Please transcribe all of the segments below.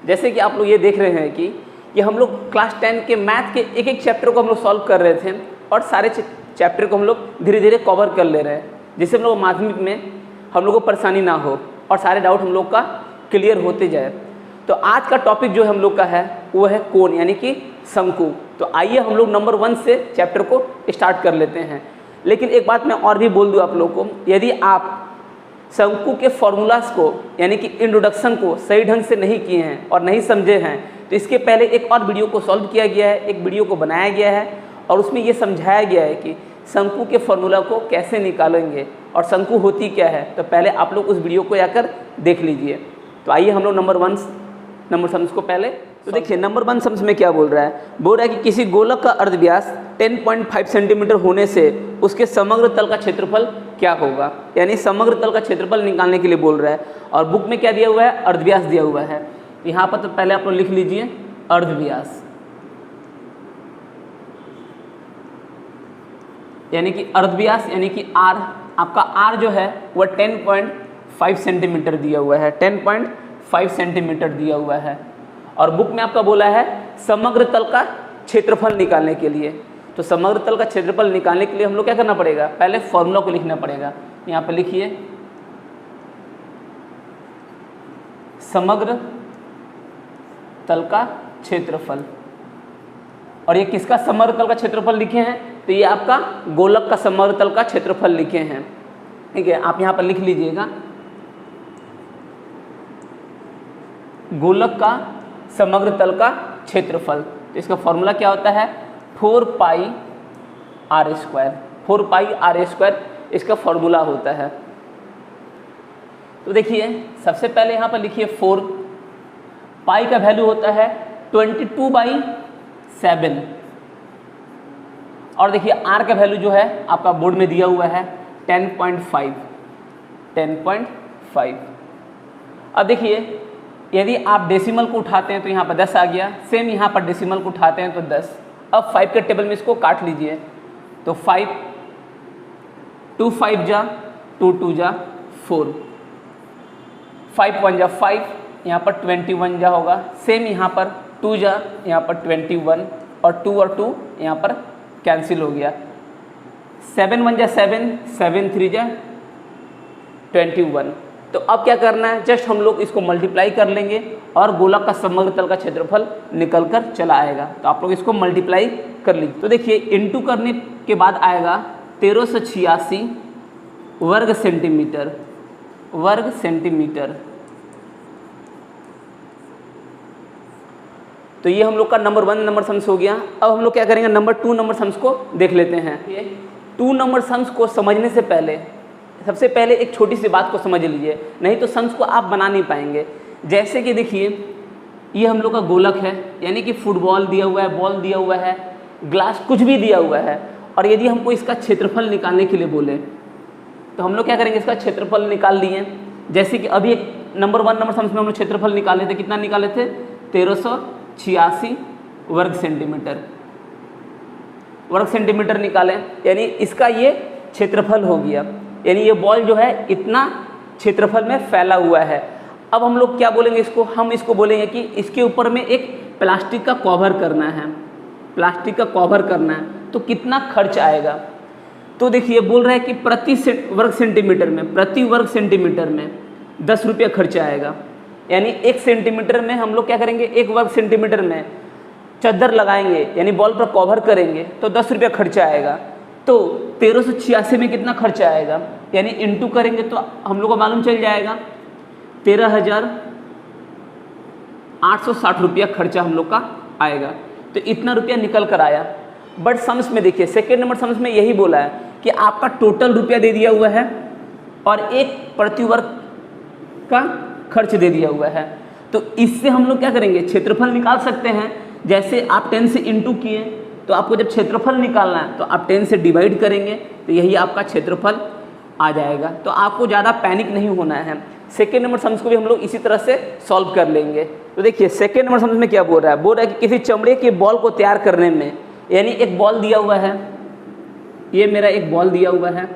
जैसे कि आप लोग ये देख रहे हैं कि ये हम लोग क्लास 10 के मैथ के एक एक चैप्टर को हम लोग सॉल्व कर रहे थे और सारे चैप्टर को हम लोग धीरे धीरे कवर कर ले रहे हैं, जिससे हम लोग माध्यमिक में हम लोग को परेशानी ना हो और सारे डाउट हम लोग का क्लियर होते जाए। तो आज का टॉपिक जो हम लोग का है वो है कोण यानी कि शंकु। तो आइए हम लोग नंबर 1 से चैप्टर को स्टार्ट कर लेते हैं। लेकिन एक बात मैं और भी बोल दूँ आप लोग को, यदि आप शंकु के फॉर्मूलाज को यानी कि इंट्रोडक्शन को सही ढंग से नहीं किए हैं और नहीं समझे हैं तो इसके पहले एक और वीडियो को सॉल्व किया गया है, एक वीडियो को बनाया गया है और उसमें ये समझाया गया है कि शंकु के फॉर्मूला को कैसे निकालेंगे और शंकु होती क्या है। तो पहले आप लोग उस वीडियो को जाकर देख लीजिए। तो आइए हम लोग नंबर सम्स को पहले तो देखिए नंबर 1 सम्स में क्या बोल रहा है। बोल रहा है कि किसी गोलक का अर्धव्यास 10.5 सेंटीमीटर होने से उसके समग्र तल का क्षेत्रफल क्या होगा, यानी समग्र तल का क्षेत्रफल निकालने के लिए बोल रहा है। और बुक में क्या दिया हुआ है, अर्धव्यास दिया हुआ है। तो यहाँ पर तो पहले आप लोग लिख लीजिए अर्धव्यास, यानी कि अर्धव्यास यानी कि आर, आपका आर जो है वह 10.5 सेंटीमीटर दिया हुआ है, 10.5 सेंटीमीटर दिया हुआ है। और बुक में आपका बोला है समग्र तल का क्षेत्रफल निकालने के लिए। तो समग्र तल का क्षेत्रफल निकालने के लिए हम लोग क्या करना पड़ेगा, पहले फॉर्मूला को लिखना पड़ेगा। यहाँ पर लिखिए समग्र तल का क्षेत्रफल। और ये किसका समग्र तल का क्षेत्रफल लिखे हैं, तो ये आपका गोलक का समग्र तल का क्षेत्रफल लिखे हैं। ठीक है, आप यहाँ पर लिख लीजिएगा गोलक का समग्र तल का क्षेत्रफल। तो इसका फॉर्मूला क्या होता है, 4 pi r square, 4 pi r square इसका फॉर्मूला होता है। तो देखिए सबसे पहले यहाँ पर लिखिए 4, पाई का वैल्यू होता है 22/7 और देखिए आर का वैल्यू जो है आपका बोर्ड में दिया हुआ है 10.5। अब देखिए यदि आप डेसिमल को उठाते हैं तो यहाँ पर 10 आ गया, सेम यहाँ पर डेसिमल को उठाते हैं तो 10। अब 5 के टेबल में इसको काट लीजिए। तो 5 2 5 जा 2 2 जा 4, 5 1 जा 5, यहाँ पर 21 जा होगा। सेम यहाँ पर 2 जा, यहाँ पर 21 और 2 और 2 यहाँ पर कैंसिल हो गया। 7 1 जा 7, 7 3 जा 21। तो अब क्या करना है, जस्ट हम लोग इसको मल्टीप्लाई कर लेंगे और गोलक का समग्र तल का क्षेत्रफल निकल कर चला आएगा। तो आप लोग इसको मल्टीप्लाई कर लीजिए। तो देखिए इनटू करने के बाद आएगा 1386 वर्ग सेंटीमीटर। तो ये हम लोग का नंबर 1 नंबर सम्स हो गया। अब हम लोग क्या करेंगे, नंबर 2 नंबर सम्स को देख लेते हैं। 2 नंबर सम्स को समझने से पहले सबसे पहले एक छोटी सी बात को समझ लीजिए, नहीं तो सम्स को आप बना नहीं पाएंगे। जैसे कि देखिए ये हम लोग का गोलक है, यानी कि फुटबॉल दिया हुआ है, बॉल दिया हुआ है, ग्लास कुछ भी दिया हुआ है। और यदि हमको इसका क्षेत्रफल निकालने के लिए बोले तो हम लोग क्या करेंगे, इसका क्षेत्रफल निकाल लिए। जैसे कि अभी एक नंबर 1 नंबर सम्स में हम लोग क्षेत्रफल निकाले थे, कितना निकाले थे, 1386 वर्ग सेंटीमीटर निकाले, यानी इसका ये क्षेत्रफल हो गया। यानी ये बॉल जो है इतना क्षेत्रफल में फैला हुआ है। अब हम लोग क्या बोलेंगे इसको, हम इसको बोलेंगे कि इसके ऊपर में एक प्लास्टिक का कवर करना है, तो कितना खर्च आएगा। तो देखिए बोल रहा है कि प्रति वर्ग सेंटीमीटर में 10 रुपया खर्च आएगा। यानी 1 सेंटीमीटर में हम लोग क्या करेंगे, 1 वर्ग सेंटीमीटर में चादर लगाएंगे यानी बॉल पर कवर करेंगे तो 10 रुपया खर्चा आएगा। तो 1386 में कितना खर्चा आएगा, यानी इंटू करेंगे तो हम लोग को मालूम चल जाएगा 13,860 रुपया खर्चा हम लोग का आएगा। तो इतना रुपया निकल कर आया। बट सम्स में देखिए सेकेंड नंबर सम्स में यही बोला है कि आपका टोटल रुपया दे दिया हुआ है और 1 प्रति वर्ग का खर्च दे दिया हुआ है। तो इससे हम लोग क्या करेंगे, क्षेत्रफल निकाल सकते हैं। जैसे आप 10 से इंटू किए तो आपको जब क्षेत्रफल निकालना है तो आप 10 से डिवाइड करेंगे तो यही आपका क्षेत्रफल आ जाएगा। तो आपको ज़्यादा पैनिक नहीं होना है। सेकेंड नंबर सम्स को भी हम लोग इसी तरह से सॉल्व कर लेंगे। तो देखिए सेकेंड नंबर सम्स में क्या बोल रहा है, कि किसी चमड़े के बॉल को तैयार करने में, यानी एक बॉल दिया हुआ है, ये मेरा एक बॉल दिया हुआ है,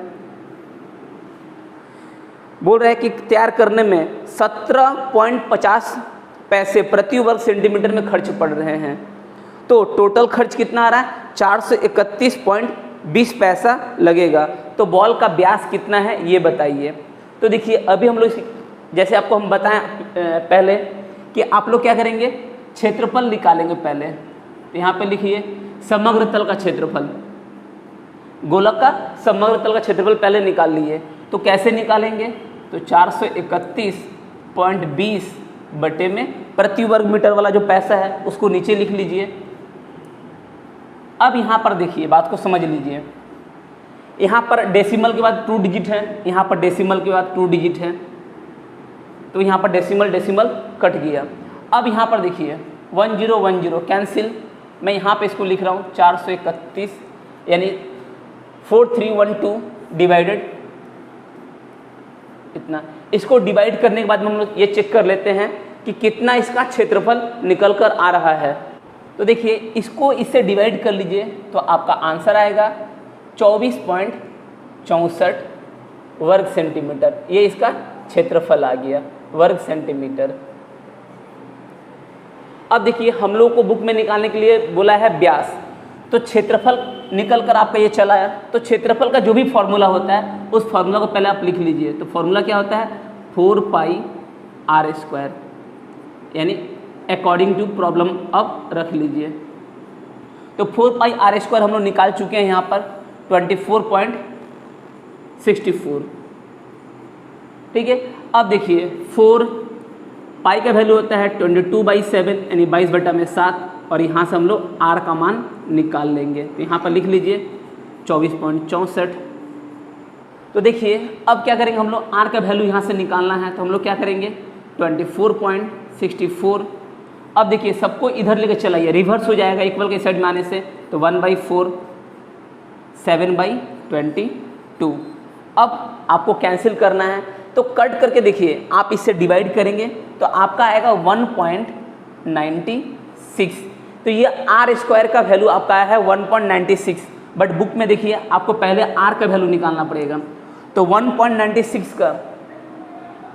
बोल रहा है कि तैयार करने में 17.50 पैसे प्रति वर्ग सेंटीमीटर में खर्च पड़ रहे हैं। तो टोटल खर्च कितना आ रहा है? 431.20 पैसा लगेगा। तो बॉल का व्यास कितना है ये बताइए। तो देखिए अभी हम लोग जैसे आपको हम बताएं पहले कि आप लोग क्या करेंगे, क्षेत्रफल निकालेंगे पहले। तो यहाँ पे लिखिए समग्र तल का क्षेत्रफल, गोलक का समग्र तल का क्षेत्रफल पहले निकाल लिए। तो कैसे निकालेंगे? तो 431.20 बटे में प्रति वर्ग मीटर वाला जो पैसा है उसको नीचे लिख लीजिए। अब यहाँ पर देखिए, बात को समझ लीजिए। यहाँ पर डेसिमल के बाद 2 डिजिट है, यहाँ पर डेसिमल के बाद 2 डिजिट है, तो यहाँ पर डेसिमल डेसिमल कट गया। अब यहाँ पर देखिए 1010 कैंसिल, मैं यहाँ पे इसको लिख रहा हूँ 431 यानी 4312 डिवाइडेड इतना। इसको डिवाइड करने के बाद हम लोग ये चेक कर लेते हैं कि कितना इसका क्षेत्रफल निकल कर आ रहा है। तो देखिए इसको इससे डिवाइड कर लीजिए तो आपका आंसर आएगा 24.64 वर्ग सेंटीमीटर। ये इसका क्षेत्रफल आ गया वर्ग सेंटीमीटर। अब देखिए हम लोग को बुक में निकालने के लिए बोला है व्यास, तो क्षेत्रफल निकल कर आपका ये चला है। तो क्षेत्रफल का जो भी फॉर्मूला होता है उस फॉर्मूला को पहले आप लिख लीजिए। तो फॉर्मूला क्या होता है? 4πr², यानी अकॉर्डिंग टू प्रॉब्लम अब रख लीजिए। तो 4πr² हम लोग निकाल चुके हैं यहाँ पर 24.64। ठीक है, अब देखिए 4 पाई का वैल्यू होता है 22/7 यानी 22/7, और यहाँ से हम लोग r का मान निकाल लेंगे। तो यहाँ पर लिख लीजिए 24.64। तो देखिए अब क्या करेंगे हम लोग, r का वैल्यू यहाँ से निकालना है, तो हम लोग क्या करेंगे 24.64। अब देखिए सबको इधर लेके चलाइए, रिवर्स हो जाएगा इक्वल के साइड में आने से। तो 1/4 7/22। अब आपको कैंसिल करना है तो कट करके देखिए आप इससे डिवाइड करेंगे तो आपका आएगा 1.96। तो ये r² का वैल्यू आपका आया है 1.96, बट बुक में देखिए आपको पहले r का वैल्यू निकालना पड़ेगा। तो 1.96 का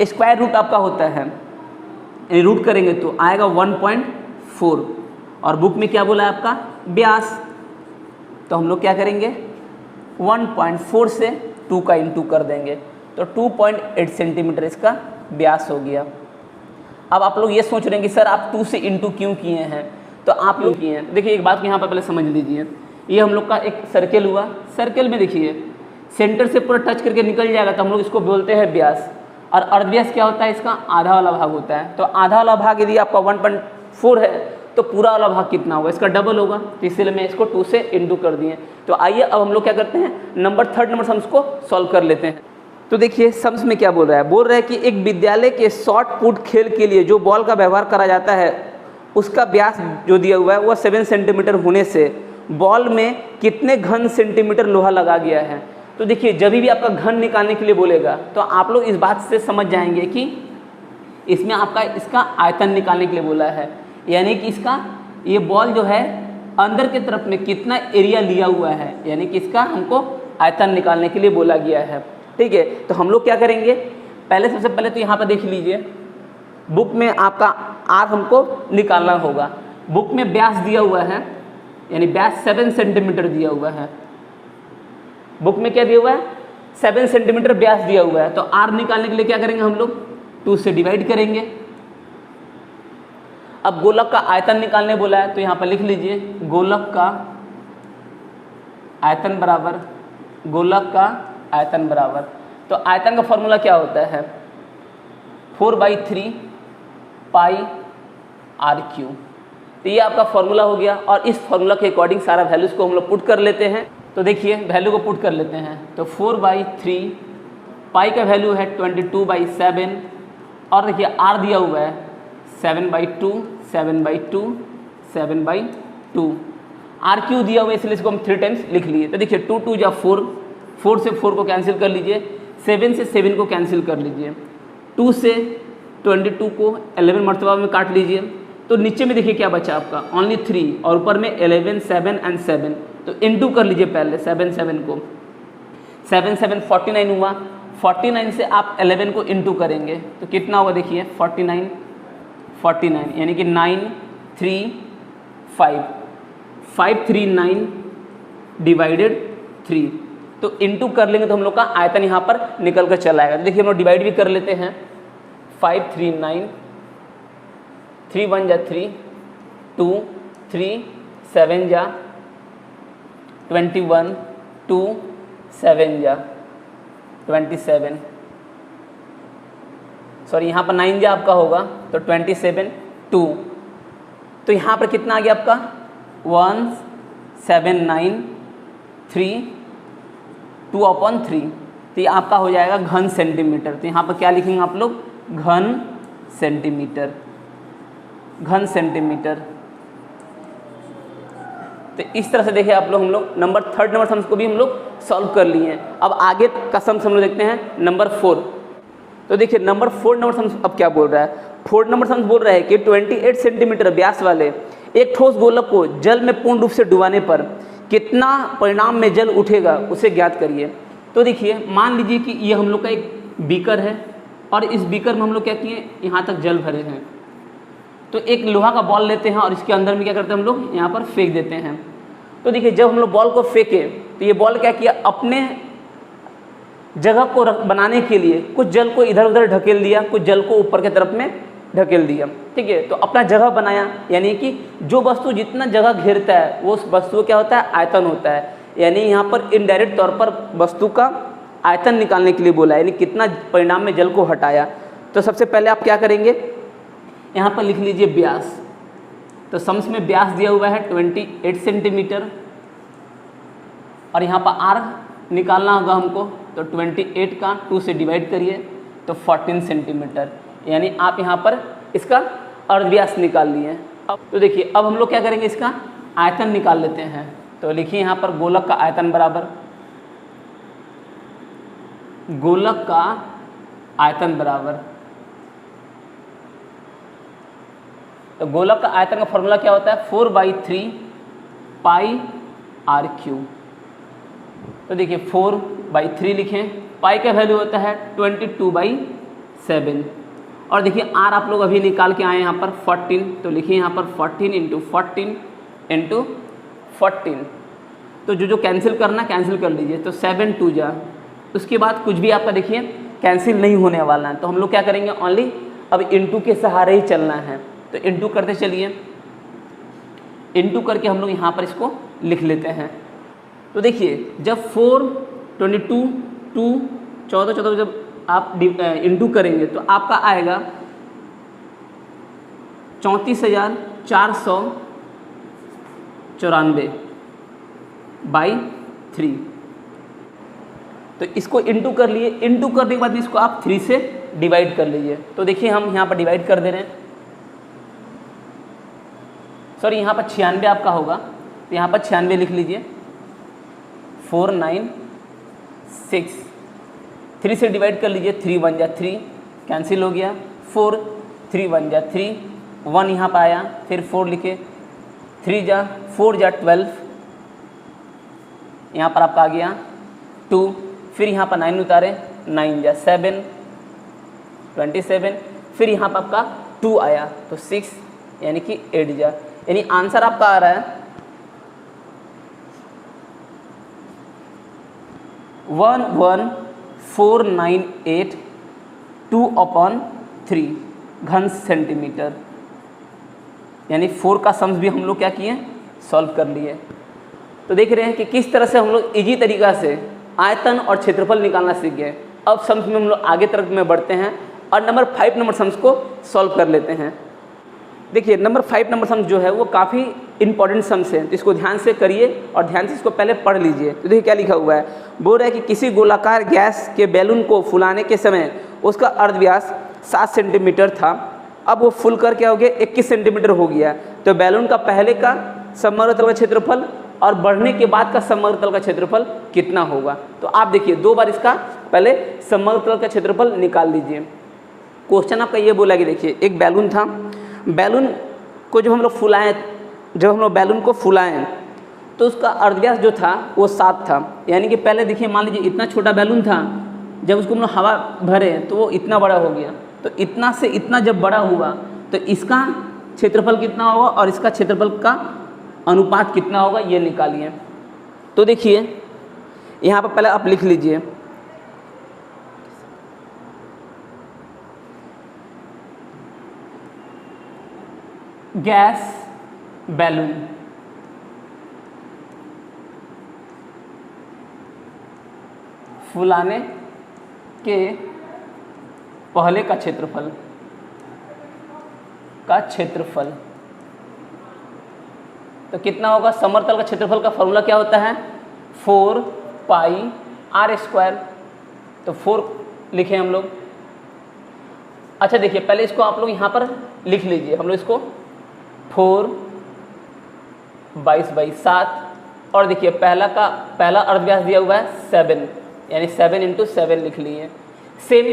स्क्वायर रूट आपका होता है, रूट करेंगे तो आएगा 1.4, और बुक में क्या बोला है आपका व्यास। तो हम लोग क्या करेंगे 1.4 से 2 का इंटू कर देंगे, तो 2.8 सेंटीमीटर इसका व्यास हो गया। अब आप लोग ये सोच रहे हैं कि सर आप 2 से इंटू क्यों किए हैं? तो आप लोग किए हैं, देखिए एक बात यहाँ पर पहले समझ लीजिए। ये हम लोग का एक सर्कल हुआ, सर्कल में देखिए सेंटर से पूरा टच करके निकल जाएगा तो हम लोग इसको बोलते हैं व्यास। और अर्धव्यास क्या होता है? इसका आधा वाला भाग होता है। तो आधा वाला भाग यदि आपका 1.4 है तो पूरा वाला भाग कितना होगा? इसका डबल होगा, तो इसलिए मैं इसको 2 से इंटू कर दिए। तो आइए अब हम लोग क्या करते हैं, थर्ड नंबर सम्स को सॉल्व कर लेते हैं। तो देखिए सम्स में क्या बोल रहा है, बोल रहा है कि एक विद्यालय के शॉट पुट खेल के लिए जो बॉल का व्यवहार करा जाता है उसका व्यास जो दिया हुआ है वह 7 सेंटीमीटर होने से बॉल में कितने घन सेंटीमीटर लोहा लगा गया है। तो देखिए जब भी आपका घन निकालने के लिए बोलेगा तो आप लोग इस बात से समझ जाएंगे कि इसमें आपका इसका आयतन निकालने के लिए बोला है, यानी कि इसका ये बॉल जो है अंदर की तरफ में कितना एरिया लिया हुआ है, यानी कि इसका हमको आयतन निकालने के लिए बोला गया है। ठीक है, तो हम लोग क्या करेंगे, पहले सबसे पहले तो यहाँ पर देख लीजिए बुक में आपका r हमको निकालना होगा। बुक में व्यास दिया हुआ है, यानी व्यास 7 सेंटीमीटर दिया हुआ है। बुक में क्या दिया हुआ है? 7 सेंटीमीटर व्यास दिया हुआ है। तो r निकालने के लिए क्या करेंगे हम लोग 2 से डिवाइड करेंगे। अब गोलक का आयतन निकालने बोला है तो यहाँ पर लिख लीजिए गोलक का आयतन बराबर, गोलक का आयतन बराबर, तो आयतन का फॉर्मूला क्या होता है 4/3 पाई r³। तो ये आपका फॉर्मूला हो गया, और इस फॉर्मूला के अकॉर्डिंग सारा वैल्यूज को हम लोग पुट कर लेते हैं। तो देखिए वैल्यू को पुट कर लेते हैं। तो 4/3 पाई का वैल्यू है 22/7, और देखिए r दिया हुआ है 7/2 7/2 7/2, r³ दिया हुआ है इसलिए इसको हम 3 टाइम्स लिख लिए। तो देखिए 2 2 जा 4, 4 से 4 को कैंसिल कर लीजिए, 7 से 7 को कैंसिल कर लीजिए, 2 से 22 को 11 मरतबा में काट लीजिए। तो नीचे में देखिए क्या बचा आपका ओनली 3, और ऊपर में 11 7 एंड 7, तो इंटू कर लीजिए पहले 7 7 को, 7 7 49 हुआ। 49 से आप 11 को इंटू करेंगे तो कितना होगा देखिए 49 49 यानी कि 9 3 5 539 डिवाइडेड 3। तो इनटू कर लेंगे तो हम लोग का आयतन यहाँ पर निकल कर चला आएगा। तो देखिए हम लोग डिवाइड भी कर लेते हैं। 539 3 1 जा 3 2 3 7 जा 21 2 7 जा 27 सॉरी यहाँ पर 9 जा आपका होगा तो 27 2। तो यहाँ पर कितना आ गया आपका 1793 2/3। तो ये आपका हो जाएगा घन सेंटीमीटर। तो यहाँ पर क्या लिखेंगे आप लोग घन सेंटीमीटर, घन सेंटीमीटर। तो इस तरह से देखिए आप लोग हम लोग थर्ड नंबर सम्स को भी हम लोग सॉल्व कर लिए हैं। अब आगे का सम्स हम लोग देखते हैं नंबर 4। तो देखिए नंबर 4 नंबर सम्स अब क्या बोल रहा है। 4 नंबर सम्स बोल रहा है कि 28 सेंटीमीटर व्यास वाले एक ठोस गोलक को जल में पूर्ण रूप से डुबाने पर कितना परिणाम में जल उठेगा उसे ज्ञात करिए। तो देखिए मान लीजिए कि ये हम लोग का एक बीकर है और इस बीकर में हम लोग क्या किए यहाँ तक जल भरे हैं। तो एक लोहा का बॉल लेते हैं और इसके अंदर में क्या करते हैं हम लोग यहाँ पर फेंक देते हैं। तो देखिए जब हम लोग बॉल को फेंके तो ये बॉल क्या किया अपने जगह को बनाने के लिए कुछ जल को इधर उधर ढकेल दिया, कुछ जल को ऊपर की तरफ में ढकेल दिया। ठीक है, तो अपना जगह बनाया। यानी कि जो वस्तु जितना जगह घेरता है वो उस वस्तु क्या होता है आयतन होता है। यानी यहाँ पर इनडायरेक्ट तौर पर वस्तु का आयतन निकालने के लिए बोला है, यानी कितना परिणाम में जल को हटाया। तो सबसे पहले आप क्या करेंगे यहाँ पर लिख लीजिए व्यास। तो सम्स में व्यास दिया हुआ है 28 सेंटीमीटर और यहाँ पर आर निकालना होगा हमको। तो 28 का 2 से डिवाइड करिए तो 14 सेंटीमीटर, यानी आप यहाँ पर इसका अर्धव्यास निकाल लिए। अब तो देखिए अब हम लोग क्या करेंगे इसका आयतन निकाल लेते हैं। तो लिखिए यहाँ पर गोलक का आयतन बराबर गोलक का आयतन बराबर तो गोलक का आयतन का फॉर्मूला क्या होता है 4/3 पाई आर क्यू। तो देखिए 4/3 लिखें, पाई का वैल्यू होता है 22/7 और देखिए आर आप लोग अभी निकाल के आए यहाँ पर 14। तो लिखिए यहाँ पर 14 × 14 × 14। तो जो कैंसिल करना कैंसिल कर लीजिए। तो 7 2 जा, उसके बाद कुछ भी आपका देखिए कैंसिल नहीं होने वाला है। तो हम लोग क्या करेंगे ओनली अब इंटू के सहारे ही चलना है। तो इंटू करते चलिए, इंटू करके हम लोग यहाँ पर इसको लिख लेते हैं। तो देखिए जब 4 22 2 14 जब आप इंटू करेंगे तो आपका आएगा 34,494/3। तो इसको इंटू कर लिए, इंटू करने के बाद इसको आप 3 से डिवाइड कर लीजिए। तो देखिए हम यहाँ पर डिवाइड कर दे रहे हैं, सॉरी यहाँ पर 96 आपका होगा। तो यहाँ पर 96 लिख लीजिए। 496 3 से डिवाइड कर लीजिए। 3 1 जा 3 कैंसिल हो गया। 4 3 1 जा 3 1 यहाँ पर आया, फिर 4 लिखे 3 जा 4 जा 12 यहाँ पर आपका आ गया 2, फिर यहाँ पर 9 उतारे 9 जा 7 27, फिर यहाँ पर आपका 2 आया तो 6 यानी कि 8 जा, यानी आंसर आपका आ रहा है 11498/2/3 घन सेंटीमीटर। यानी 4 का सम्स भी हम लोग क्या किए सॉल्व कर लिए। तो देख रहे हैं कि किस तरह से हम लोग इजी तरीका से आयतन और क्षेत्रफल निकालना सीख गए। अब सम्स में हम लोग आगे तरफ में बढ़ते हैं और नंबर 5 नंबर सम्स को सॉल्व कर लेते हैं। देखिए नंबर 5 नंबर सम्स जो है वो काफ़ी इंपॉर्टेंट सम्स है, तो इसको ध्यान से करिए और ध्यान से इसको पहले पढ़ लीजिए। तो देखिए क्या लिखा हुआ है, बोल रहा है कि किसी गोलाकार गैस के बैलून को फुलाने के समय उसका अर्धव्यास 7 सेंटीमीटर था, अब वो फुल कर क्या हो गया 21 सेंटीमीटर हो गया। तो बैलून का पहले का समग्र तल का क्षेत्रफल और बढ़ने के बाद का समग्र तल का क्षेत्रफल कितना होगा। तो आप देखिए 2 बार इसका पहले समग्र तल का क्षेत्रफल निकाल लीजिए। क्वेश्चन आपका ये बोला कि देखिए एक बैलून था, बैलून को जब हम लोग फुलाएं, जब हम लोग बैलून को फुलाएं तो उसका अर्धव्यास जो था वो 7 था। यानी कि पहले देखिए मान लीजिए इतना छोटा बैलून था, जब उसको हम लोग हवा भरे तो वो इतना बड़ा हो गया। तो इतना से इतना जब बड़ा हुआ तो इसका क्षेत्रफल कितना होगा और इसका क्षेत्रफल का अनुपात कितना होगा ये निकालिए। तो देखिए यहाँ पर पहले आप लिख लीजिए गैस बैलून फुलाने के पहले का क्षेत्रफल तो कितना होगा। समतल का क्षेत्रफल का फॉर्मूला क्या होता है 4 पाई आर स्क्वायर। तो 4 लिखे हम लोग। अच्छा देखिए पहले इसको आप लोग यहाँ पर लिख लीजिए। हम लोग इसको 4 22/7 और देखिए पहला अर्धव्यास दिया हुआ है 7 यानी 7 × 7 लिख लिए। सेम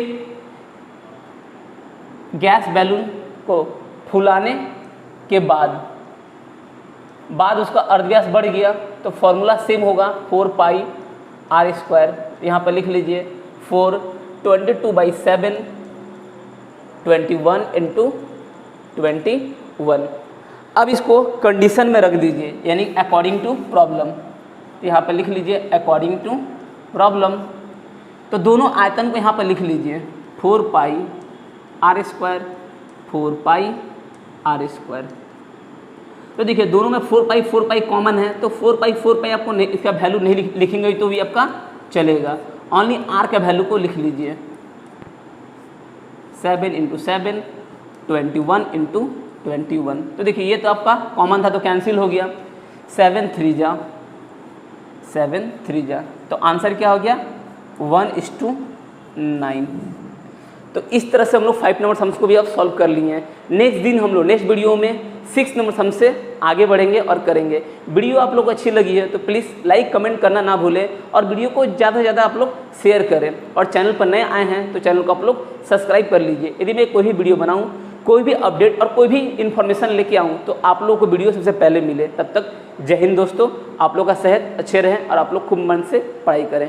गैस बैलून को फुलाने के बाद उसका अर्धव्यास बढ़ गया तो फॉर्मूला सेम होगा 4 पाई आर स्क्वायर। यहाँ पर लिख लीजिए 4 22/7 21 × 21। अब इसको कंडीशन में रख दीजिए यानी अकॉर्डिंग टू प्रॉब्लम। यहाँ पर लिख लीजिए अकॉर्डिंग टू प्रॉब्लम। तो दोनों आयतन को यहाँ पर लिख लीजिए 4 pi r square 4 pi r square. तो देखिए दोनों में 4 पाई कॉमन है तो 4 पाई आपको इसका वैल्यू नहीं लिखेंगे तो भी आपका चलेगा। ओनली आर का वैल्यू को लिख लीजिए 7 × 7 21 × 21। तो देखिए ये तो आपका कॉमन था तो कैंसिल हो गया। 7 3 जा तो आंसर क्या हो गया 1:9। तो इस तरह से हम लोग 5 नंबर सम्स को भी अब सॉल्व कर लिए हैं। नेक्स्ट वीडियो में 6 नंबर सम्स से आगे बढ़ेंगे और करेंगे। वीडियो आप लोग को अच्छी लगी है तो प्लीज़ लाइक कमेंट करना ना भूलें और वीडियो को ज़्यादा से ज़्यादा आप लोग शेयर करें और चैनल पर नए आए हैं तो चैनल को आप लोग सब्सक्राइब कर लीजिए। यदि मैं कोई भी वीडियो बनाऊँ कोई भी अपडेट और कोई भी इन्फॉर्मेशन लेके आऊँ तो आप लोगों को वीडियो सबसे पहले मिले। तब तक जय हिंद दोस्तों। आप लोग का सेहत अच्छे रहें और आप लोग खूब मन से पढ़ाई करें।